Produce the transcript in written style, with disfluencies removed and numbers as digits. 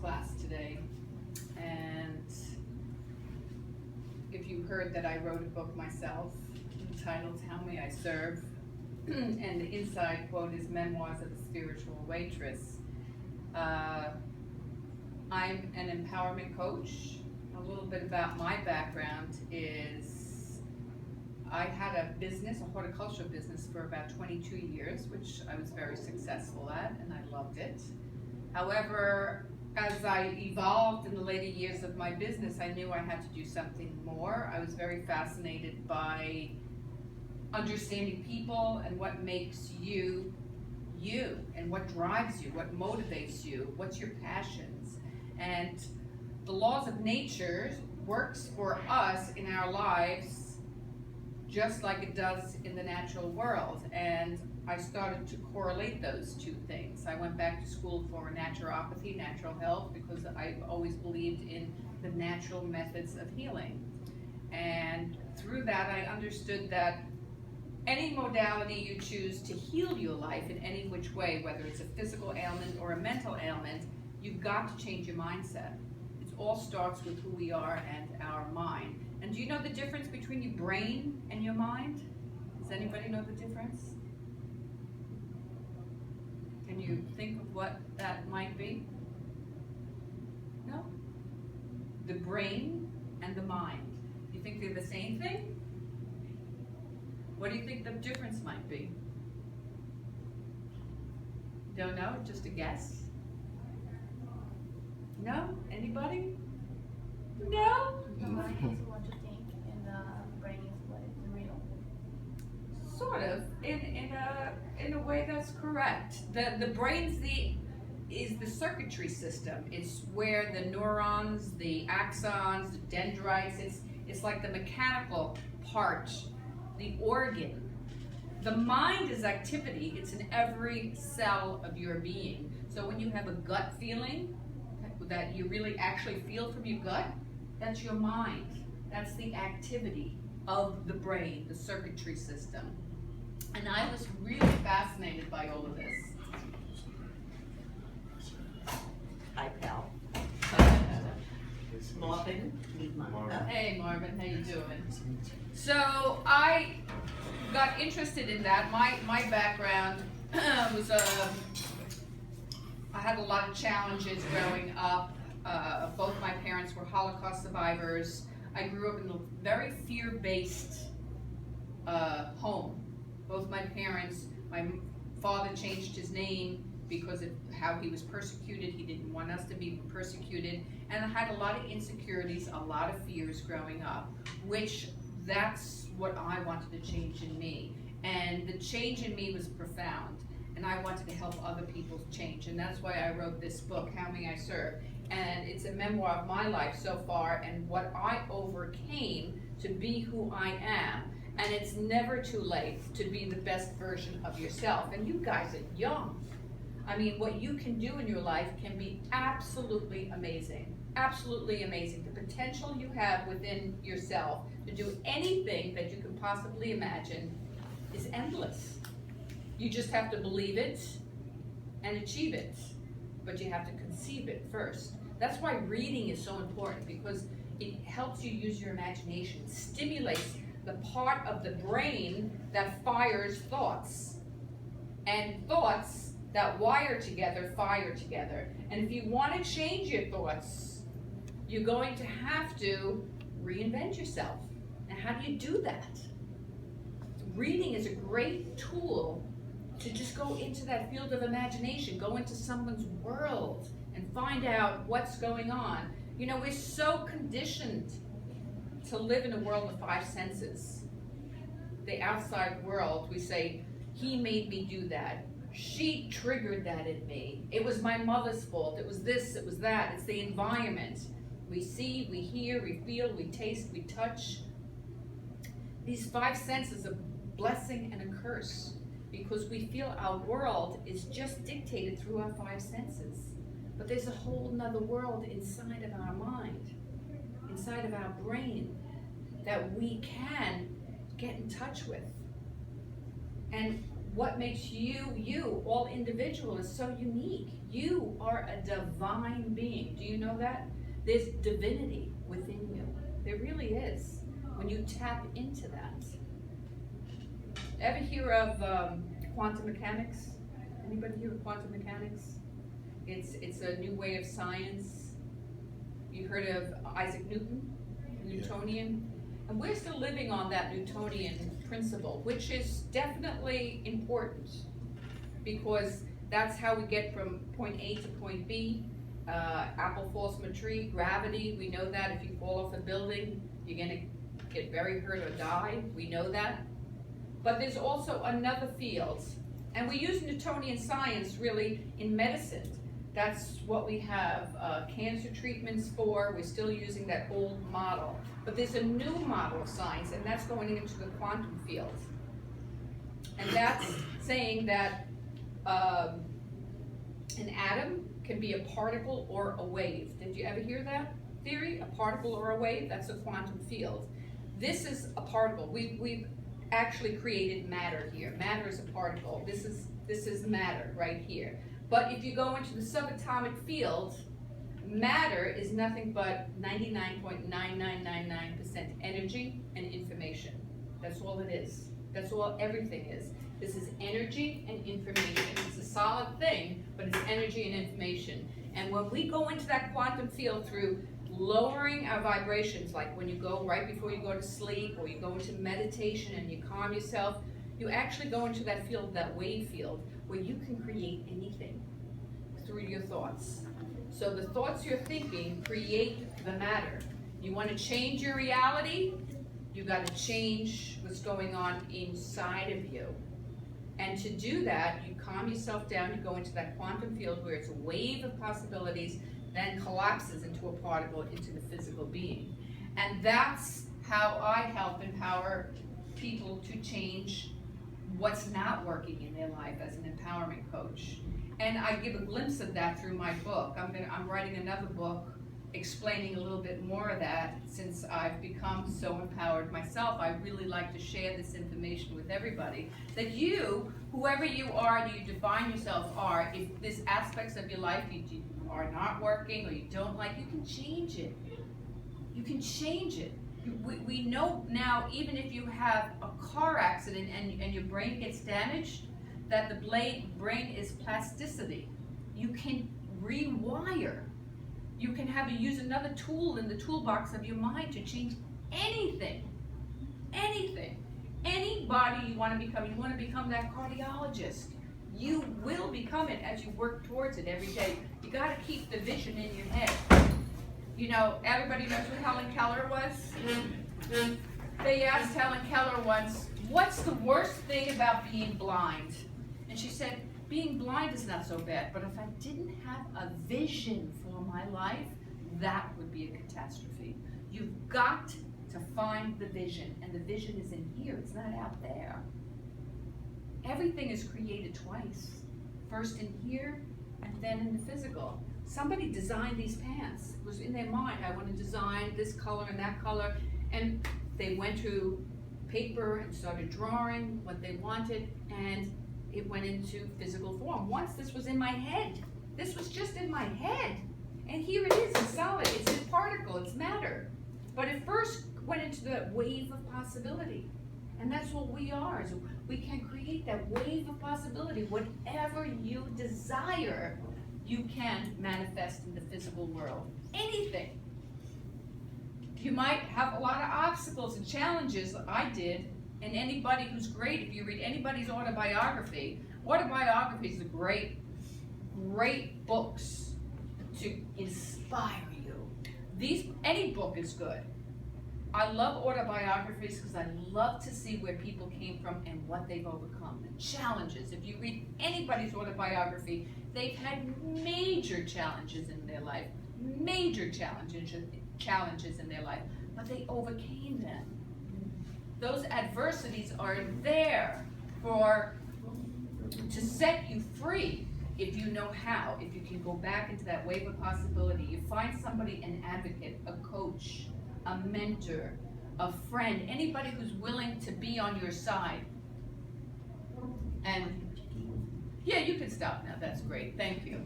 class today, and if you heard that I wrote a book myself entitled How May I Serve, and the inside quote is Memoirs of a Spiritual Waitress. I'm an empowerment coach. A little bit about my background is I had a business, a horticultural business, for about 22 years, which I was very successful at, and I loved it. However, as I evolved in the later years of my business, I knew I had to do something more. I was very fascinated by understanding people and what makes you, you, and what drives you, what motivates you, what's your passions. And the laws of nature works for us in our lives just like it does in the natural world. And I started to correlate those two things. I went back to school for naturopathy, natural health, because I've always believed in the natural methods of healing. And through that, I understood that any modality you choose to heal your life in any which way, whether it's a physical ailment or a mental ailment, you've got to change your mindset. It all starts with who we are and our mind. And do you know the difference between your brain and your mind? Does anybody know the difference? Can you think of what that might be? No? The brain and the mind. You think they're the same thing? What do you think the difference might be? Don't know? Just a guess? No? Anybody? No? The mind is what you think, and the brain is what is real. Sort of, in a way that's correct. The brain's is the circuitry system. It's where the neurons, the axons, the dendrites. It's like the mechanical part, the organ. The mind is activity. It's in every cell of your being. So when you have a gut feeling that you really actually feel from your gut, that's your mind. That's the activity of the brain, the circuitry system. And I was really fascinated by all of this. Hi, pal. Marvin, meet Monica. Hey Marvin, how you doing? So I got interested in that. My background was I had a lot of challenges growing up. Both my parents were Holocaust survivors. I grew up in a very fear-based home. Both my parents, my father changed his name because of how he was persecuted. He didn't want us to be persecuted. And I had a lot of insecurities, a lot of fears growing up, which that's what I wanted to change in me. And the change in me was profound. And I wanted to help other people change. And that's why I wrote this book, How May I Serve? And it's a memoir of my life so far and what I overcame to be who I am. And it's never too late to be the best version of yourself. And you guys are young. I mean, what you can do in your life can be absolutely amazing. Absolutely amazing. The potential you have within yourself to do anything that you can possibly imagine is endless. You just have to believe it and achieve it. But you have to conceive it first. That's why reading is so important, because it helps you use your imagination, stimulates the part of the brain that fires thoughts. And thoughts that wire together, fire together. And if you want to change your thoughts, you're going to have to reinvent yourself. And how do you do that? Reading is a great tool to just go into that field of imagination, go into someone's world and find out what's going on. You know, we're so conditioned to live in a world of five senses. The outside world, we say, he made me do that. She triggered that in me. It was my mother's fault. It was this, it was that. It's the environment. We see, we hear, we feel, we taste, we touch. These five senses are a blessing and a curse, because we feel our world is just dictated through our five senses. But there's a whole nother world inside of our mind, inside of our brain, that we can get in touch with. And what makes you, all individual, is so unique. You are a divine being. Do you know that? There's divinity within you. There really is. When you tap into that. Ever hear of quantum mechanics? Anybody hear of quantum mechanics? It's a new way of science. You heard of Isaac Newton, Newtonian? And we're still living on that Newtonian principle, which is definitely important because that's how we get from point A to point B. Apple falls from a tree, gravity, we know that if you fall off a building, you're gonna get very hurt or die, we know that. But there's also another field, and we use Newtonian science really in medicine. That's what we have cancer treatments for. We're still using that old model. But there's a new model of science, and that's going into the quantum field. And that's saying that an atom can be a particle or a wave. Did you ever hear that theory? A particle or a wave? That's a quantum field. This is a particle. We've actually created matter here. Matter is a particle. This is matter right here. But if you go into the subatomic field, matter is nothing but 99.9999% energy and information. That's all it is. That's all everything is. This is energy and information. It's a solid thing, but it's energy and information. And when we go into that quantum field through lowering our vibrations, like when you go right before you go to sleep or you go into meditation and you calm yourself, you actually go into that field, that wave field, where you can create anything through your thoughts. So the thoughts you're thinking create the matter. You want to change your reality, you got to change what's going on inside of you. And to do that, you calm yourself down, you go into that quantum field where it's a wave of possibilities, then collapses into a particle, into the physical being. And that's how I help empower people to change what's not working in their life as an empowerment coach. And I give a glimpse of that through my book. I'm writing another book explaining a little bit more of that. Since I've become so empowered myself, I really like to share this information with everybody. That you, whoever you are, that you define yourself are, if there's aspects of your life you are not working or you don't like, you can change it. You can change it. We know now, even if you have a car accident and your brain gets damaged, that the brain is plasticity. You can rewire. You can use another tool in the toolbox of your mind to change anything. Anything. Anybody you want to become that cardiologist. You will become it as you work towards it every day. You got to keep the vision in your head. You know, everybody knows who Helen Keller was? They asked Helen Keller once, what's the worst thing about being blind? And she said, being blind is not so bad, but if I didn't have a vision for my life, that would be a catastrophe. You've got to find the vision, and the vision is in here, it's not out there. Everything is created twice. First in here, and then in the physical. Somebody designed these pants. It was in their mind, I want to design this color and that color, and they went to paper and started drawing what they wanted, and it went into physical form. Once this was in my head. This was just in my head. And here it is, it's solid, it's a particle, it's matter. But it first went into the wave of possibility. And that's what we are. So we can create that wave of possibility. Whatever you desire, you can manifest in the physical world. Anything. You might have a lot of obstacles and challenges, I did, and anybody who's great, if you read anybody's autobiography, autobiographies are great books to inspire you. Any book is good. I love autobiographies because I love to see where people came from and what they've overcome, the challenges. If you read anybody's autobiography, they've had major challenges in their life, major challenges in their life, but they overcame them. Those adversities are there to set you free if you know how, if you can go back into that wave of possibility. You find somebody, an advocate, a coach, a mentor, a friend, anybody who's willing to be on your side. And yeah, you can stop now, that's great, thank you.